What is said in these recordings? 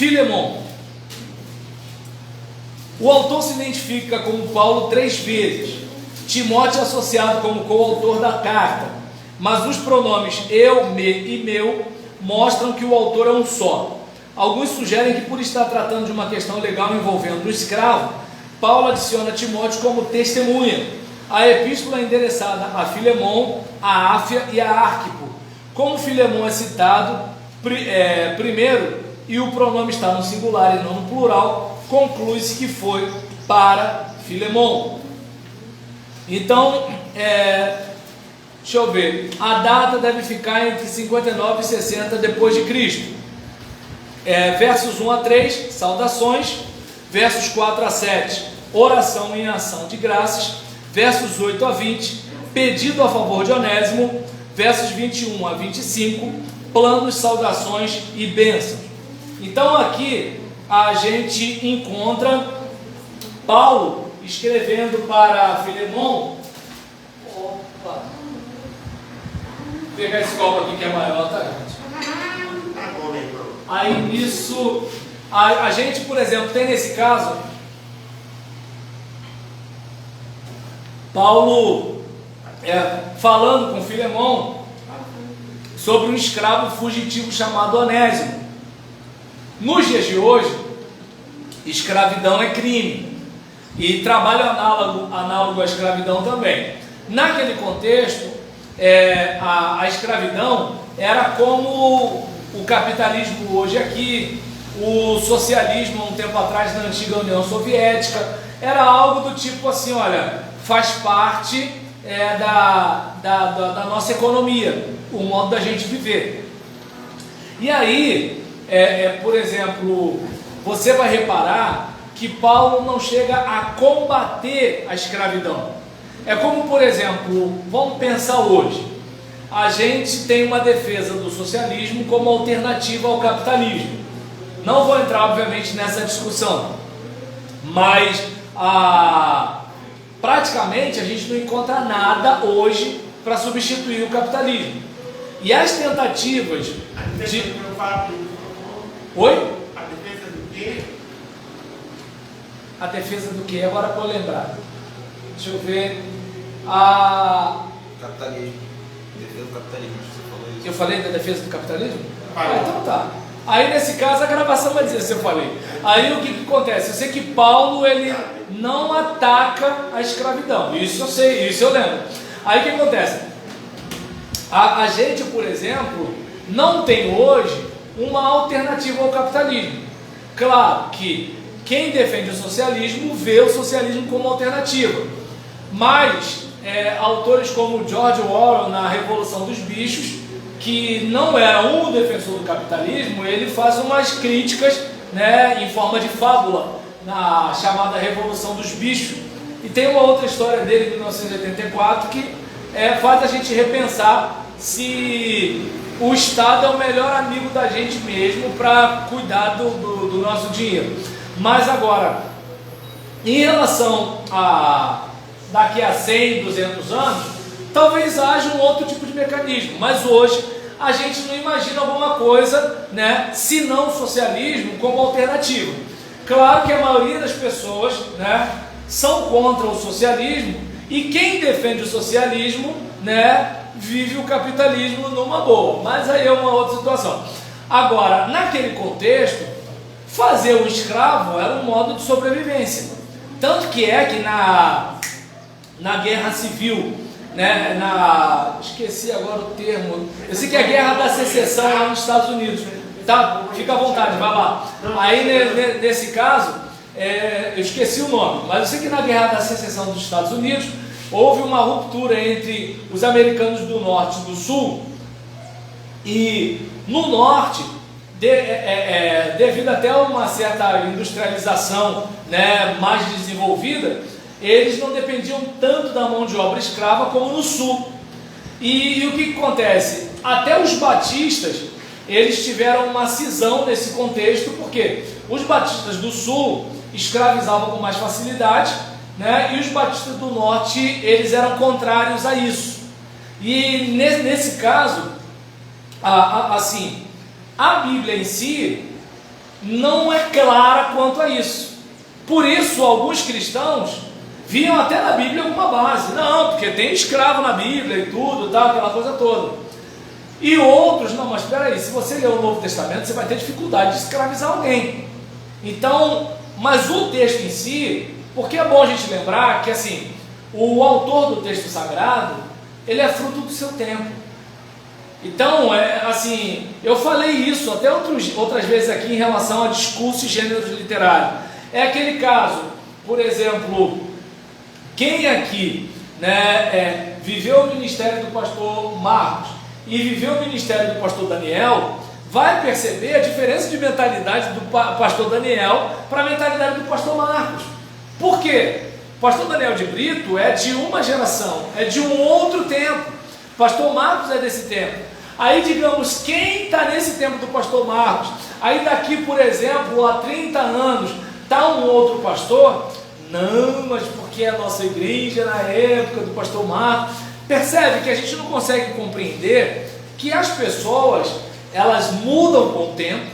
Filemon. O autor se identifica como Paulo 3 vezes. Timóteo é associado como coautor da carta, mas os pronomes eu, me e meu mostram que o autor é um só. Alguns sugerem que, por estar tratando de uma questão legal envolvendo o escravo, Paulo adiciona Timóteo como testemunha. A epístola é endereçada a Filemon, a Áfia e a Arquipo. Como Filemon é citado primeiro e o pronome está no singular e não no plural, conclui-se que foi para Filemon. Então, deixa eu ver, a data deve ficar entre 59 e 60 depois de Cristo. Versos 1 a 3, saudações. Versos 4 a 7, oração em ação de graças. Versos 8 a 20, pedido a favor de Onésimo. Versos 21 a 25, planos, saudações e bênçãos. Então aqui a gente encontra Paulo escrevendo para Filemon. Opa! Vou pegar esse copo aqui que é maior, tá, gente? Aí nisso, a gente, por exemplo, tem nesse caso, Paulo falando com Filemon sobre um escravo fugitivo chamado Onésimo. Nos dias de hoje, escravidão é crime, e trabalho análogo à escravidão também. Naquele contexto, a escravidão era como o capitalismo hoje aqui, o socialismo um tempo atrás na antiga União Soviética. Era algo do tipo assim, olha, faz parte da nossa economia, o modo da gente viver. E aí, por exemplo, você vai reparar que Paulo não chega a combater a escravidão. É como, por exemplo, vamos pensar hoje, a gente tem uma defesa do socialismo como alternativa ao capitalismo. Não vou entrar, obviamente, nessa discussão, mas praticamente a gente não encontra nada hoje para substituir o capitalismo. E as tentativas de... Oi? A defesa do quê? A defesa do quê? Agora para eu lembrar. Deixa eu ver. Capitalismo. Defesa do capitalismo, você falou isso. Eu falei da defesa do capitalismo? Falou. Então tá. Aí nesse caso a gravação vai dizer se eu falei. Aí o que acontece? Eu sei que Paulo ele não ataca a escravidão. Isso eu sei, isso eu lembro. Aí o que acontece? A gente, por exemplo, não tem hoje uma alternativa ao capitalismo. Claro que quem defende o socialismo vê o socialismo como alternativa, mas autores como George Orwell na Revolução dos Bichos, que não era um defensor do capitalismo, ele faz umas críticas, em forma de fábula na chamada Revolução dos Bichos. E tem uma outra história dele, de 1984, que faz a gente repensar se o Estado é o melhor amigo da gente mesmo para cuidar do nosso dinheiro. Mas agora, em relação a daqui a 100, 200 anos, talvez haja um outro tipo de mecanismo, mas hoje a gente não imagina alguma coisa, se não o socialismo como alternativa. Claro que a maioria das pessoas, são contra o socialismo, e quem defende o socialismo, vive o capitalismo numa boa, mas aí é uma outra situação. Agora, naquele contexto, fazer o escravo era um modo de sobrevivência, tanto que na guerra civil, esqueci agora o termo, eu sei que é a guerra da secessão lá nos Estados Unidos, tá? Fica à vontade, vai lá. Aí nesse caso, eu esqueci o nome, mas eu sei que na guerra da secessão dos Estados Unidos houve uma ruptura entre os americanos do norte e do sul, e no norte, devido até a uma certa industrialização, mais desenvolvida, eles não dependiam tanto da mão de obra escrava como no sul. E o que acontece? Até os batistas, eles tiveram uma cisão nesse contexto, porque os batistas do sul escravizavam com mais facilidade, e os batistas do norte, eles eram contrários a isso. E nesse caso, assim, a Bíblia em si, não é clara quanto a isso. Por isso, alguns cristãos viam até na Bíblia alguma base. Não, porque tem escravo na Bíblia e tudo, tal, aquela coisa toda. E outros, não, mas espera aí, se você ler o Novo Testamento, você vai ter dificuldade de escravizar alguém. Então, mas o texto em si, porque é bom a gente lembrar que assim, o autor do texto sagrado, ele é fruto do seu tempo. Então, assim, eu falei isso até outras vezes aqui em relação a discurso e gêneros literários. É aquele caso, por exemplo, quem aqui, né, viveu o ministério do pastor Marcos e viveu o ministério do pastor Daniel, vai perceber a diferença de mentalidade do pastor Daniel para a mentalidade do pastor Marcos. Por quê? O pastor Daniel de Brito é de uma geração, é de um outro tempo. O pastor Marcos é desse tempo. Aí, digamos, quem está nesse tempo do pastor Marcos, aí daqui, por exemplo, há 30 anos, está um outro pastor, não, mas porque a nossa igreja na época do pastor Marcos, percebe que a gente não consegue compreender que as pessoas, elas mudam com o tempo,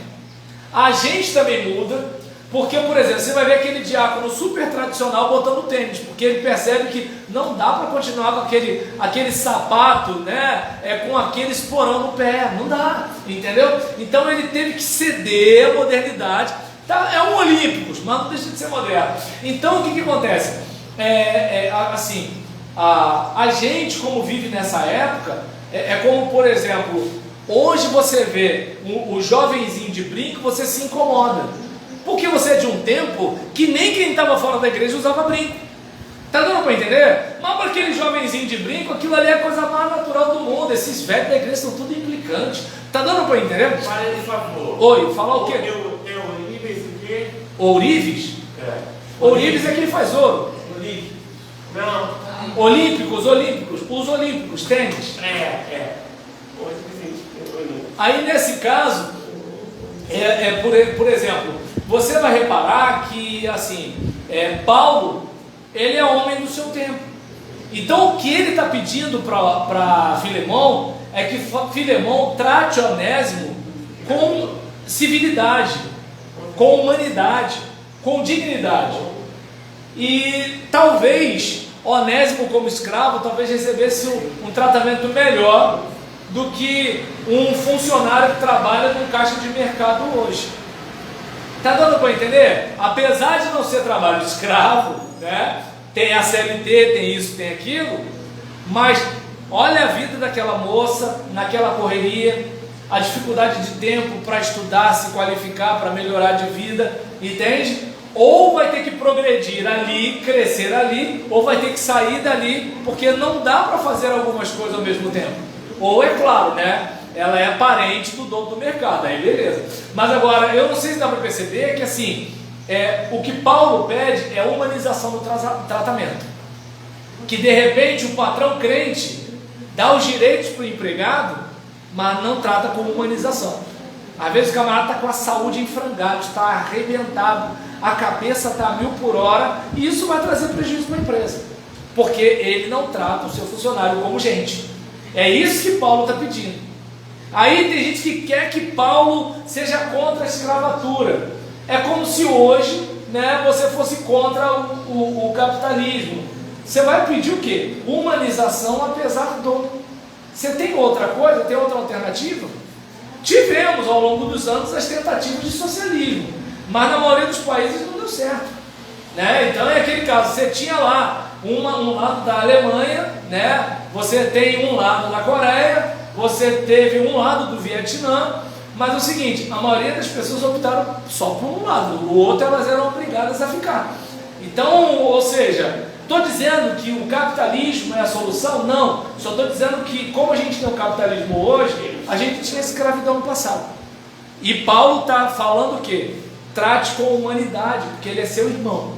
a gente também muda, porque, por exemplo, você vai ver aquele diácono super tradicional botando tênis, porque ele percebe que não dá para continuar com aquele sapato, né, com aquele esporão no pé, não dá, entendeu? Então ele teve que ceder à modernidade, tá? É um Olímpicos, mas não deixa de ser moderno. Então o que acontece? Assim, a gente, como vive nessa época, é como, por exemplo, hoje você vê o jovenzinho de brinco, você se incomoda. Porque você é de um tempo que nem quem estava fora da igreja usava brinco. Está dando para entender? Mas para aquele jovenzinho de brinco, aquilo ali é a coisa mais natural do mundo. Esses velhos da igreja são tudo implicantes. Está dando para entender? Para de favor. Oi, falar o quê? Tem Ourives o quê? Ourives? É. Ourives é quem faz ouro. Ourives. Não. Olímpicos, os olímpicos, tênis. Aí nesse caso, por exemplo, você vai reparar que assim, Paulo, ele é homem do seu tempo. Então o que ele está pedindo para Filemão é que Filemão trate Onésimo com civilidade, com humanidade, com dignidade. E talvez Onésimo, como escravo, talvez recebesse um tratamento melhor do que um funcionário que trabalha no caixa de mercado hoje. Está dando para entender? Apesar de não ser trabalho escravo, né? Tem a CLT, tem isso, tem aquilo, mas olha a vida daquela moça naquela correria, a dificuldade de tempo para estudar, se qualificar, para melhorar de vida, entende? Ou vai ter que progredir ali, crescer ali, ou vai ter que sair dali, porque não dá para fazer algumas coisas ao mesmo tempo. Ou é claro, né? Ela é parente do dono do mercado, aí beleza. Mas agora, eu não sei se dá para perceber que assim, o que Paulo pede é a humanização do tratamento. Que de repente o patrão crente dá os direitos para o empregado, mas não trata com humanização. Às vezes o camarada está com a saúde em frangalhos, está arrebentado, a cabeça está a 1000 por hora, e isso vai trazer prejuízo para a empresa, porque ele não trata o seu funcionário como gente. É isso que Paulo está pedindo. Aí tem gente que quer que Paulo seja contra a escravatura. É como se hoje, né, você fosse contra o capitalismo. Você vai pedir o quê? Humanização apesar do... Você tem outra coisa? Tem outra alternativa? Tivemos ao longo dos anos as tentativas de socialismo, mas na maioria dos países não deu certo, né? Então é aquele caso, você tinha lá um lado da Alemanha, né? Você tem um lado da Coreia, você teve um lado do Vietnã, mas é o seguinte, a maioria das pessoas optaram só por um lado, o outro elas eram obrigadas a ficar. Então, ou seja, estou dizendo que o capitalismo é a solução? Não, só estou dizendo que como a gente tem o capitalismo hoje, a gente tinha escravidão no passado. E Paulo está falando o quê? Trate com humanidade, porque ele é seu irmão.